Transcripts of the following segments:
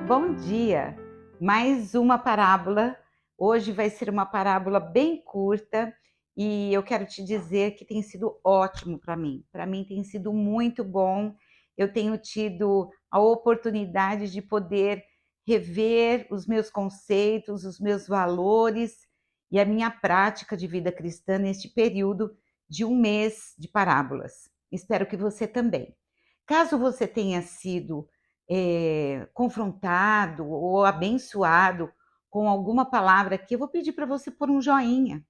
Bom dia! Mais uma parábola. Hoje vai ser uma parábola bem curta e eu quero te dizer que tem sido ótimo para mim. Para mim tem sido muito bom. Eu tenho tido a oportunidade de poder rever os meus conceitos, os meus valores e a minha prática de vida cristã neste período de um mês de parábolas. Espero que você também. Caso você tenha sido confrontado ou abençoado com alguma palavra aqui, eu vou pedir para você pôr um joinha.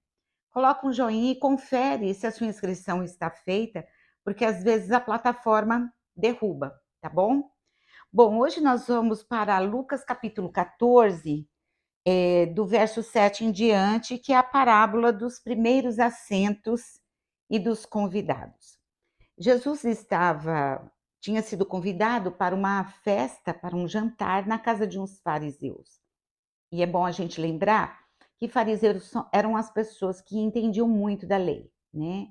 Coloca um joinha e confere se a sua inscrição está feita, porque às vezes a plataforma derruba, tá bom? Bom, hoje nós vamos para Lucas capítulo 14, do verso 7 em diante, que é a parábola dos primeiros assentos e dos convidados. Jesus tinha sido convidado para uma festa, para um jantar na casa de uns fariseus. E é bom a gente lembrar que fariseus eram as pessoas que entendiam muito da lei, né?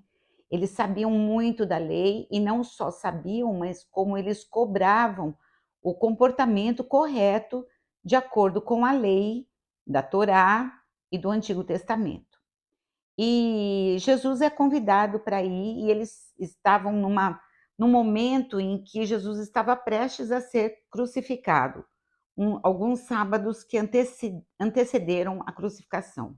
Eles sabiam muito da lei e não só sabiam, mas como eles cobravam o comportamento correto de acordo com a lei da Torá e do Antigo Testamento. E Jesus é convidado para ir e eles estavam num momento em que Jesus estava prestes a ser crucificado, alguns sábados que antecederam a crucificação.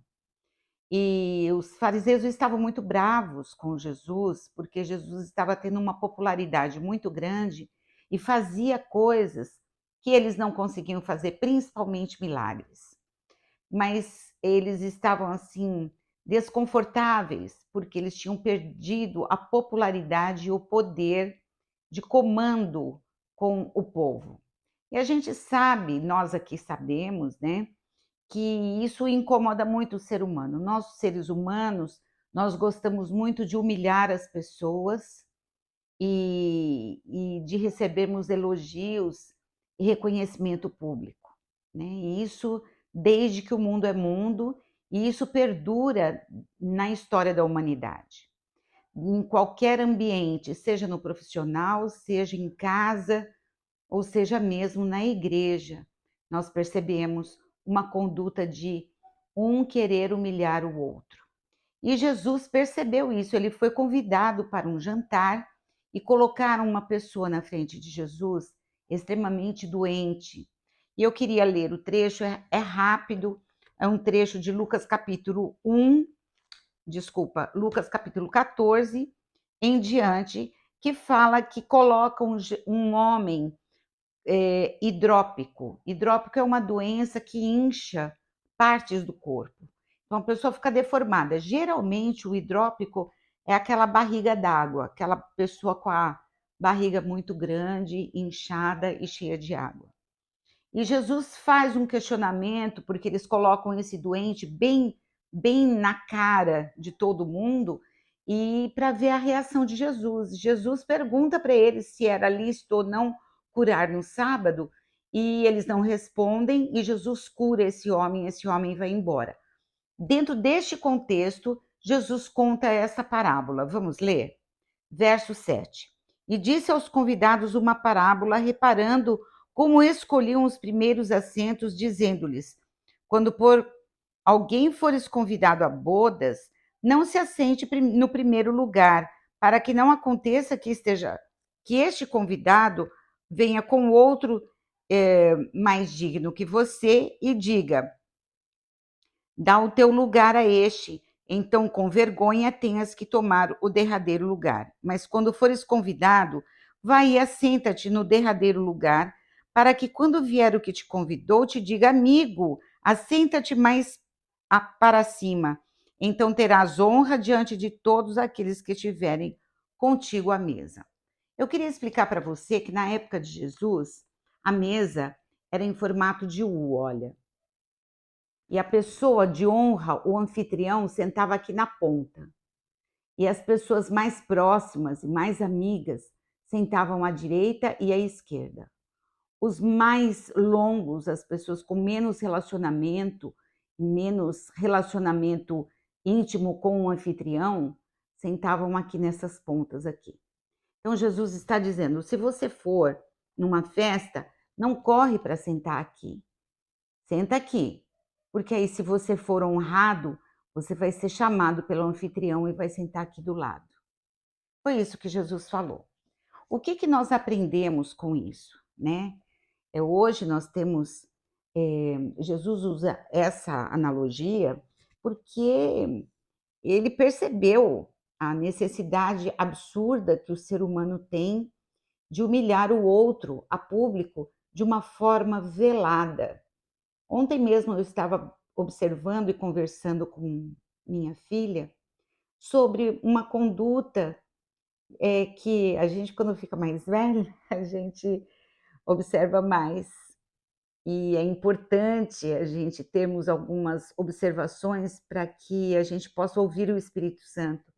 E os fariseus estavam muito bravos com Jesus, porque Jesus estava tendo uma popularidade muito grande e fazia coisas que eles não conseguiam fazer, principalmente milagres. Mas eles estavam assim desconfortáveis, porque eles tinham perdido a popularidade e o poder de comando com o povo. E a gente sabe, nós aqui sabemos, né, que isso incomoda muito o ser humano. Nós, seres humanos, nós gostamos muito de humilhar as pessoas e de recebermos elogios e reconhecimento público, né? E isso desde que o mundo é mundo, e isso perdura na história da humanidade. Em qualquer ambiente, seja no profissional, seja em casa, ou seja mesmo na igreja, nós percebemos uma conduta de um querer humilhar o outro. E Jesus percebeu isso, ele foi convidado para um jantar e colocaram uma pessoa na frente de Jesus extremamente doente. E eu queria ler o trecho, é rápido, é um trecho de Lucas capítulo 14 em diante, que fala que coloca um homem hidrópico. Hidrópico é uma doença que incha partes do corpo. Então a pessoa fica deformada. Geralmente o hidrópico é aquela barriga d'água, aquela pessoa com a barriga muito grande, inchada e cheia de água. E Jesus faz um questionamento, porque eles colocam esse doente bem na cara de todo mundo, e para ver a reação de Jesus. Jesus pergunta para eles se era lícito ou não curar no sábado, e eles não respondem, e Jesus cura esse homem vai embora. Dentro deste contexto, Jesus conta essa parábola. Vamos ler? Verso 7. E disse aos convidados uma parábola, reparando como escolhiam os primeiros assentos, dizendo-lhes: quando por alguém fores convidado a bodas, não se assente no primeiro lugar, para que não aconteça que este convidado venha com outro mais digno que você e diga: dá o teu lugar a este, então com vergonha tenhas que tomar o derradeiro lugar. Mas quando fores convidado, vai e assenta-te no derradeiro lugar, para que quando vier o que te convidou, te diga: amigo, assenta-te mais para cima. Então terás honra diante de todos aqueles que estiverem contigo à mesa. Eu queria explicar para você que na época de Jesus, a mesa era em formato de U, olha. E a pessoa de honra, o anfitrião, sentava aqui na ponta. E as pessoas mais próximas e mais amigas sentavam à direita e à esquerda. Os mais longos, as pessoas com menos relacionamento íntimo com o anfitrião, sentavam aqui nessas pontas aqui. Então Jesus está dizendo, se você for numa festa, Não corre para sentar aqui. Senta aqui, porque aí se você for honrado, você vai ser chamado pelo anfitrião e vai sentar aqui do lado. Foi isso que Jesus falou. O que que nós aprendemos com isso, né? Hoje nós temos, Jesus usa essa analogia porque ele percebeu a necessidade absurda que o ser humano tem de humilhar o outro a público de uma forma velada. Ontem mesmo eu estava observando e conversando com minha filha sobre uma conduta, que a gente quando fica mais velha, a gente observa mais. E é importante a gente termos algumas observações para que a gente possa ouvir o Espírito Santo.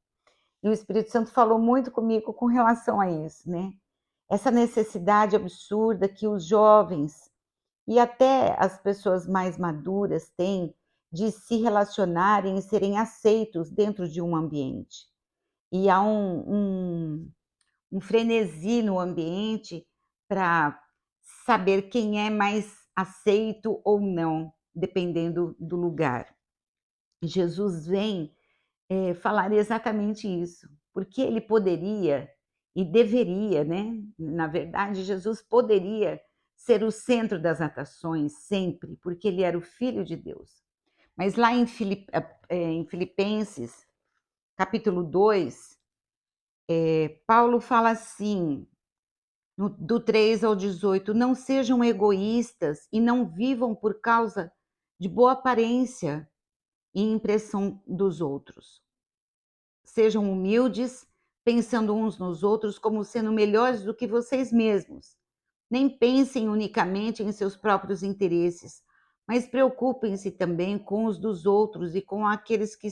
E o Espírito Santo falou muito comigo com relação a isso, né. Essa necessidade absurda que os jovens e até as pessoas mais maduras têm de se relacionarem e serem aceitos dentro de um ambiente. E há um frenesi no ambiente para saber quem é mais aceito ou não, dependendo do lugar. Jesus vem, falar exatamente isso, porque ele poderia e deveria, né, na verdade, Jesus poderia ser o centro das atrações sempre, porque ele era o Filho de Deus. Mas lá em Filipenses, capítulo 2, Paulo fala assim, do 3 ao 18: "Não sejam egoístas e não vivam por causa de boa aparência e impressão dos outros. Sejam humildes, pensando uns nos outros como sendo melhores do que vocês mesmos. Nem pensem unicamente em seus próprios interesses, mas preocupem-se também com os dos outros e com aqueles que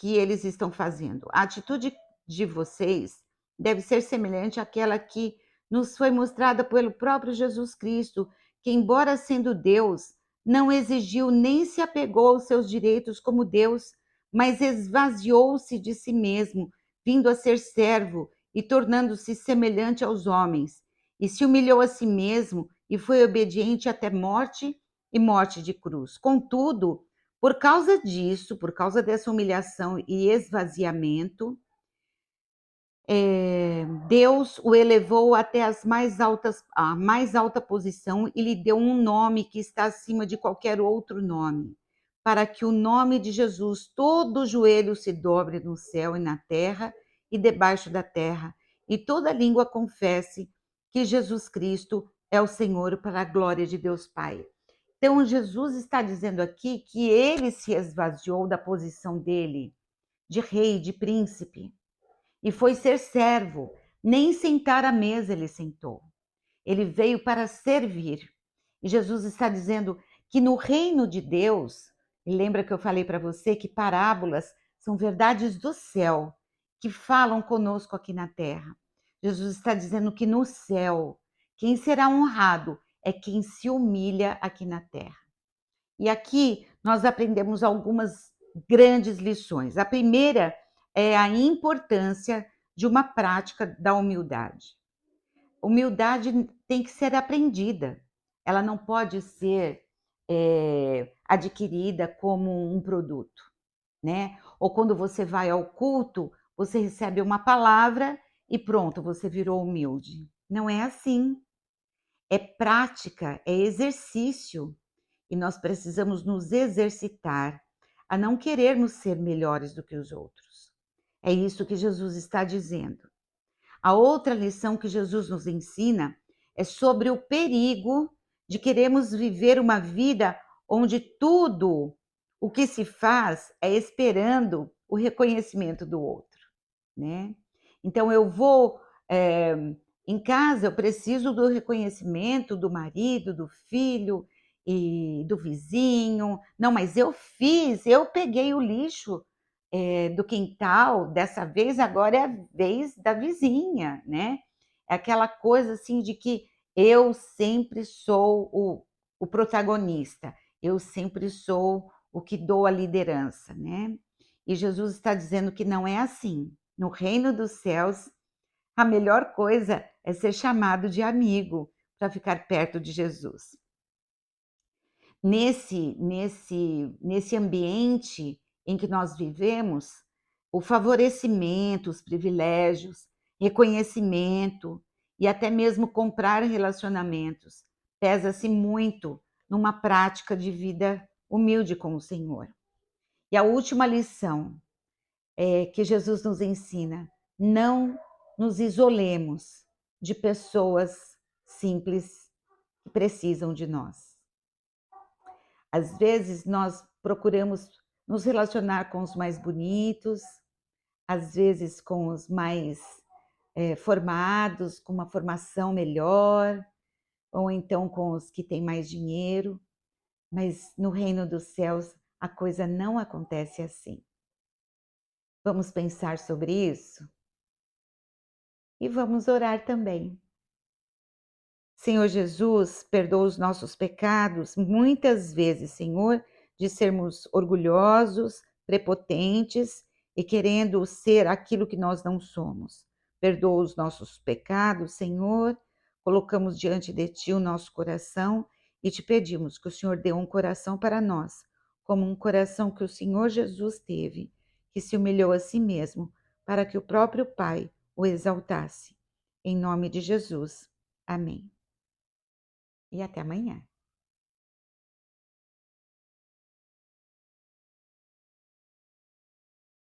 eles estão fazendo. A atitude de vocês deve ser semelhante àquela que nos foi mostrada pelo próprio Jesus Cristo, que, embora sendo Deus, não exigiu nem se apegou aos seus direitos como Deus, mas esvaziou-se de si mesmo, vindo a ser servo e tornando-se semelhante aos homens. E se humilhou a si mesmo e foi obediente até morte e morte de cruz. Contudo, por causa disso, por causa dessa humilhação e esvaziamento, Deus o elevou até a mais alta posição e lhe deu um nome que está acima de qualquer outro nome, para que o nome de Jesus todo joelho se dobre no céu e na terra e debaixo da terra, e toda língua confesse que Jesus Cristo é o Senhor, para a glória de Deus Pai. Então, Jesus está dizendo aqui que ele se esvaziou da posição dele de rei, de príncipe, e foi ser servo. Nem sentar à mesa ele sentou. Ele veio para servir. E Jesus está dizendo que no reino de Deus, e lembra que eu falei para você que parábolas são verdades do céu, que falam conosco aqui na terra. Jesus está dizendo que no céu, quem será honrado é quem se humilha aqui na terra. E aqui nós aprendemos algumas grandes lições. A primeira é a importância de uma prática da humildade. Humildade tem que ser aprendida, ela não pode ser adquirida como um produto, né? Ou quando você vai ao culto, você recebe uma palavra e pronto, você virou humilde. Não é assim. É prática, é exercício. E nós precisamos nos exercitar a não querermos ser melhores do que os outros. É isso que Jesus está dizendo. A outra lição que Jesus nos ensina é sobre o perigo de queremos viver uma vida onde tudo o que se faz é esperando o reconhecimento do outro, né? Então eu vou em casa, eu preciso do reconhecimento do marido, do filho e do vizinho. Não, mas eu peguei o lixo do quintal, dessa vez agora é a vez da vizinha, né? É aquela coisa assim de que eu sempre sou o protagonista, eu sempre sou o que dou a liderança, né? E Jesus está dizendo que não é assim. No reino dos céus, a melhor coisa é ser chamado de amigo, para ficar perto de Jesus. Nesse ambiente em que nós vivemos, o favorecimento, os privilégios, reconhecimento e até mesmo comprar relacionamentos pesa-se muito numa prática de vida humilde com o Senhor. E a última lição que Jesus nos ensina: não nos isolemos de pessoas simples que precisam de nós. Às vezes nós procuramos nos relacionar com os mais bonitos, às vezes com os mais formados, com uma formação melhor, ou então com os que têm mais dinheiro, mas no reino dos céus a coisa não acontece assim. Vamos pensar sobre isso e vamos orar também. Senhor Jesus, perdoa os nossos pecados, muitas vezes, Senhor, de sermos orgulhosos, prepotentes e querendo ser aquilo que nós não somos. Perdoa os nossos pecados, Senhor. Colocamos diante de Ti o nosso coração e te pedimos que o Senhor dê um coração para nós, como um coração que o Senhor Jesus teve, que se humilhou a si mesmo, para que o próprio Pai o exaltasse. Em nome de Jesus. Amém. E até amanhã.